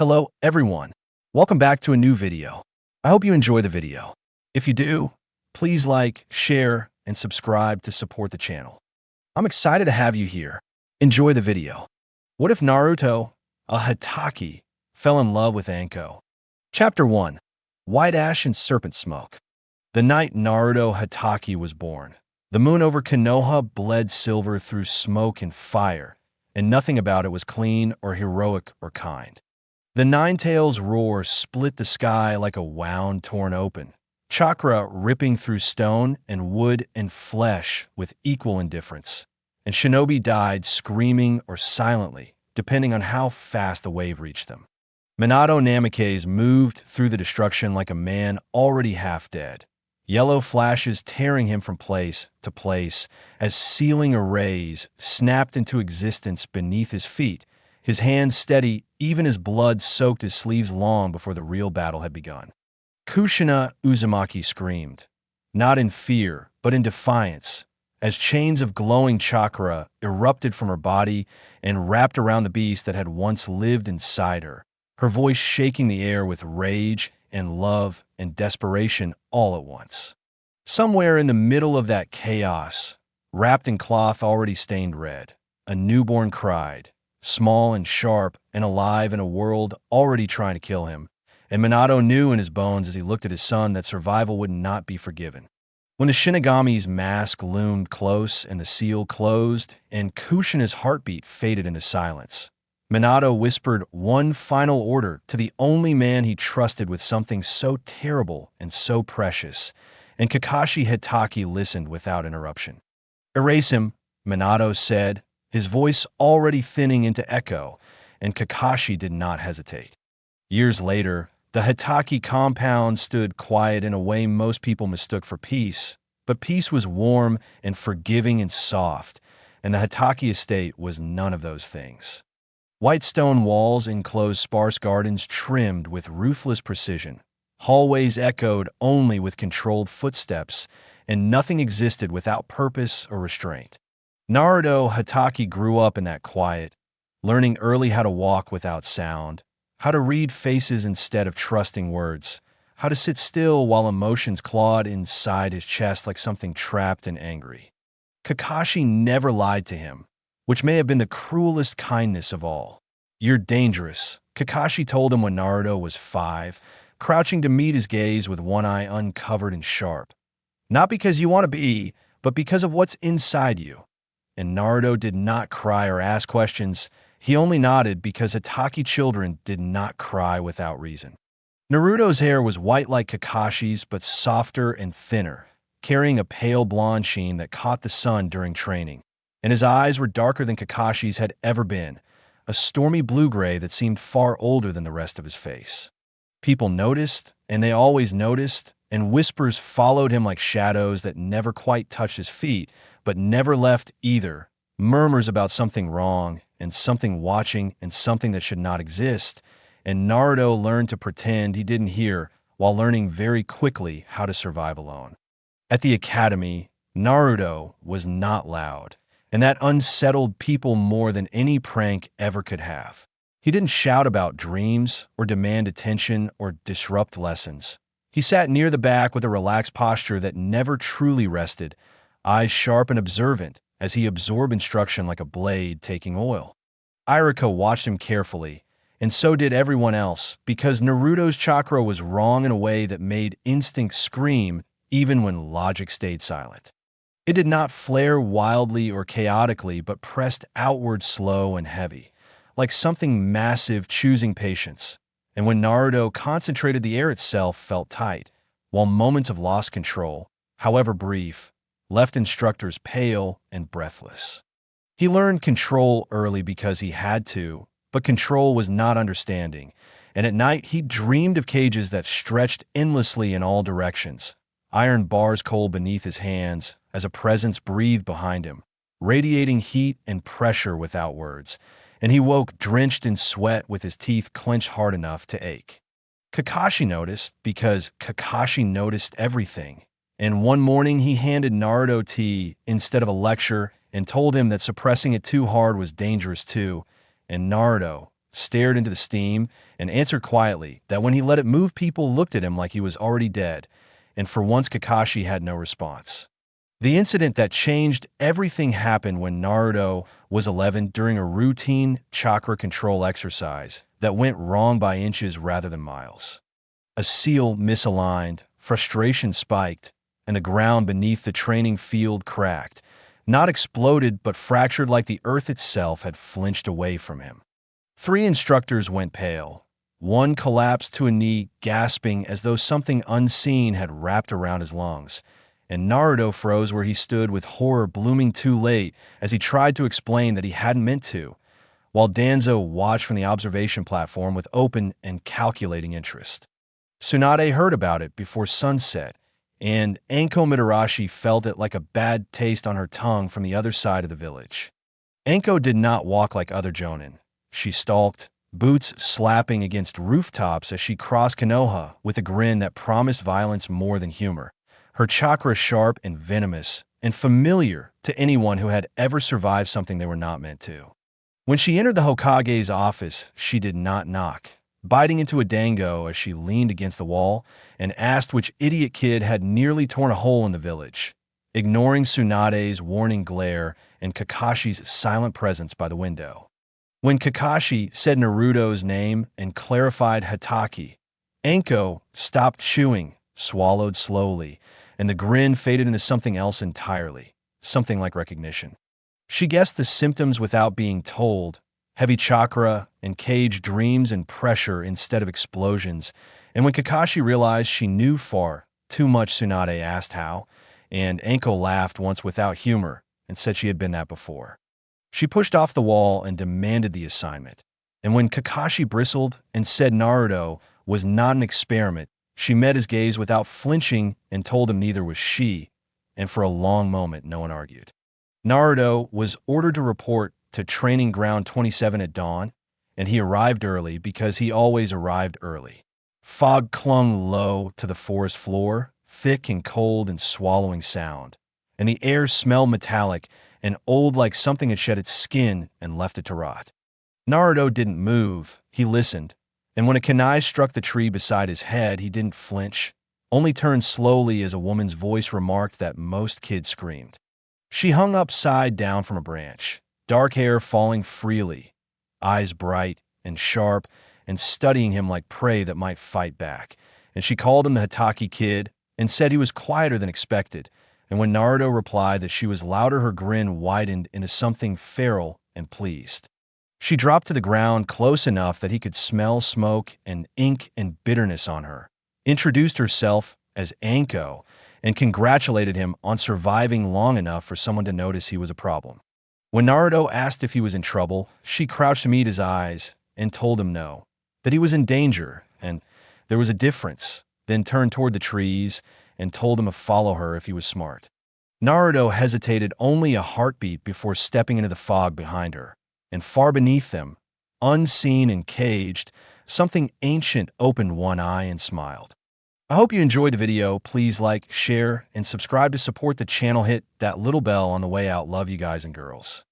Hello, everyone. Welcome back to a new video. I hope you enjoy the video. If you do, please like, share, and subscribe to support the channel. I'm excited to have you here. Enjoy the video. What if Naruto, a Hatake, fell in love with Anko? Chapter 1. White Ash and Serpent Smoke. The night Naruto Hatake was born, the moon over Konoha bled silver through smoke and fire, and nothing about it was clean or heroic or kind. The Nine-Tails' roar split the sky like a wound torn open, chakra ripping through stone and wood and flesh with equal indifference, and shinobi died screaming or silently, depending on how fast the wave reached them. Minato Namikaze moved through the destruction like a man already half dead, yellow flashes tearing him from place to place as sealing arrays snapped into existence beneath his feet, his hands steady even as blood soaked his sleeves long before the real battle had begun. Kushina Uzumaki screamed, not in fear, but in defiance, as chains of glowing chakra erupted from her body and wrapped around the beast that had once lived inside her, her voice shaking the air with rage and love and desperation all at once. Somewhere in the middle of that chaos, wrapped in cloth already stained red, a newborn cried, small and sharp and alive in a world already trying to kill him, and Minato knew in his bones as he looked at his son that survival would not be forgiven. When the Shinigami's mask loomed close and the seal closed, and Kushina's heartbeat faded into silence, Minato whispered one final order to the only man he trusted with something so terrible and so precious, and Kakashi Hatake listened without interruption. "Erase him," Minato said, his voice already thinning into echo, and Kakashi did not hesitate. Years later, the Hatake compound stood quiet in a way most people mistook for peace, but peace was warm and forgiving and soft, and the Hatake estate was none of those things. White stone walls enclosed sparse gardens trimmed with ruthless precision. Hallways echoed only with controlled footsteps, and nothing existed without purpose or restraint. Naruto Hatake grew up in that quiet, learning early how to walk without sound, how to read faces instead of trusting words, how to sit still while emotions clawed inside his chest like something trapped and angry. Kakashi never lied to him, which may have been the cruelest kindness of all. "You're dangerous," Kakashi told him when Naruto was 5, crouching to meet his gaze with one eye uncovered and sharp. "Not because you want to be, but because of what's inside you." And Naruto did not cry or ask questions. He only nodded because Hatake children did not cry without reason. Naruto's hair was white like Kakashi's, but softer and thinner, carrying a pale blonde sheen that caught the sun during training. And his eyes were darker than Kakashi's had ever been, a stormy blue-gray that seemed far older than the rest of his face. People noticed, and they always noticed, and whispers followed him like shadows that never quite touched his feet, but never left either. Murmurs about something wrong, and something watching, and something that should not exist, and Naruto learned to pretend he didn't hear while learning very quickly how to survive alone. At the academy, Naruto was not loud, and that unsettled people more than any prank ever could have. He didn't shout about dreams or demand attention or disrupt lessons. He sat near the back with a relaxed posture that never truly rested, eyes sharp and observant as he absorbed instruction like a blade taking oil. Irika watched him carefully, and so did everyone else, because Naruto's chakra was wrong in a way that made instinct scream even when logic stayed silent. It did not flare wildly or chaotically, but pressed outward slow and heavy, like something massive choosing patience. And when Naruto concentrated, the air itself felt tight, while moments of lost control, however brief, left instructors pale and breathless. He learned control early because he had to, but control was not understanding, and at night he dreamed of cages that stretched endlessly in all directions, iron bars cold beneath his hands as a presence breathed behind him, radiating heat and pressure without words, and he woke drenched in sweat with his teeth clenched hard enough to ache. Kakashi noticed because Kakashi noticed everything, and one morning he handed Naruto tea instead of a lecture and told him that suppressing it too hard was dangerous too, and Naruto, stared into the steam, and answered quietly that when he let it move, people looked at him like he was already dead, and for once Kakashi had no response. The incident that changed everything happened when Naruto was 11 during a routine chakra control exercise that went wrong by inches rather than miles. A seal misaligned, frustration spiked, and the ground beneath the training field cracked, not exploded but fractured like the earth itself had flinched away from him. 3 instructors went pale. One collapsed to a knee, gasping as though something unseen had wrapped around his lungs, and Naruto froze where he stood with horror blooming too late as he tried to explain that he hadn't meant to, while Danzo watched from the observation platform with open and calculating interest. Tsunade heard about it before sunset, and Anko Mitarashi felt it like a bad taste on her tongue from the other side of the village. Anko did not walk like other jonin. She stalked, boots slapping against rooftops as she crossed Konoha with a grin that promised violence more than humor, her chakra sharp and venomous, and familiar to anyone who had ever survived something they were not meant to. When she entered the Hokage's office, she did not knock, biting into a dango as she leaned against the wall and asked which idiot kid had nearly torn a hole in the village, ignoring Tsunade's warning glare and Kakashi's silent presence by the window. When Kakashi said Naruto's name and clarified Hatake, Anko stopped chewing, swallowed slowly, and the grin faded into something else entirely, something like recognition. She guessed the symptoms without being told: heavy chakra, and caged dreams and pressure instead of explosions, and when Kakashi realized she knew far too much, Tsunade asked how, and Anko laughed once without humor and said she had been that before. She pushed off the wall and demanded the assignment, and when Kakashi bristled and said Naruto was not an experiment, she met his gaze without flinching and told him neither was she, and for a long moment no one argued. Naruto was ordered to report to Training Ground 27 at dawn, and he arrived early because he always arrived early. Fog clung low to the forest floor, thick and cold and swallowing sound, and the air smelled metallic and old like something had shed its skin and left it to rot. Naruto didn't move, he listened, and when a kunai struck the tree beside his head, he didn't flinch, only turned slowly as a woman's voice remarked that most kids screamed. She hung upside down from a branch, dark hair falling freely, eyes bright and sharp and studying him like prey that might fight back, and she called him the Hatake kid and said he was quieter than expected, and when Naruto replied that she was louder, her grin widened into something feral and pleased. She dropped to the ground close enough that he could smell smoke and ink and bitterness on her, introduced herself as Anko, and congratulated him on surviving long enough for someone to notice he was a problem. When Naruto asked if he was in trouble, she crouched to meet his eyes and told him no, that he was in danger, and there was a difference, then turned toward the trees and told him to follow her if he was smart. Naruto hesitated only a heartbeat before stepping into the fog behind her, and far beneath them, unseen and caged, something ancient opened one eye and smiled. I hope you enjoyed the video. Please like, share, and subscribe to support the channel. Hit that little bell on the way out. Love you guys and girls.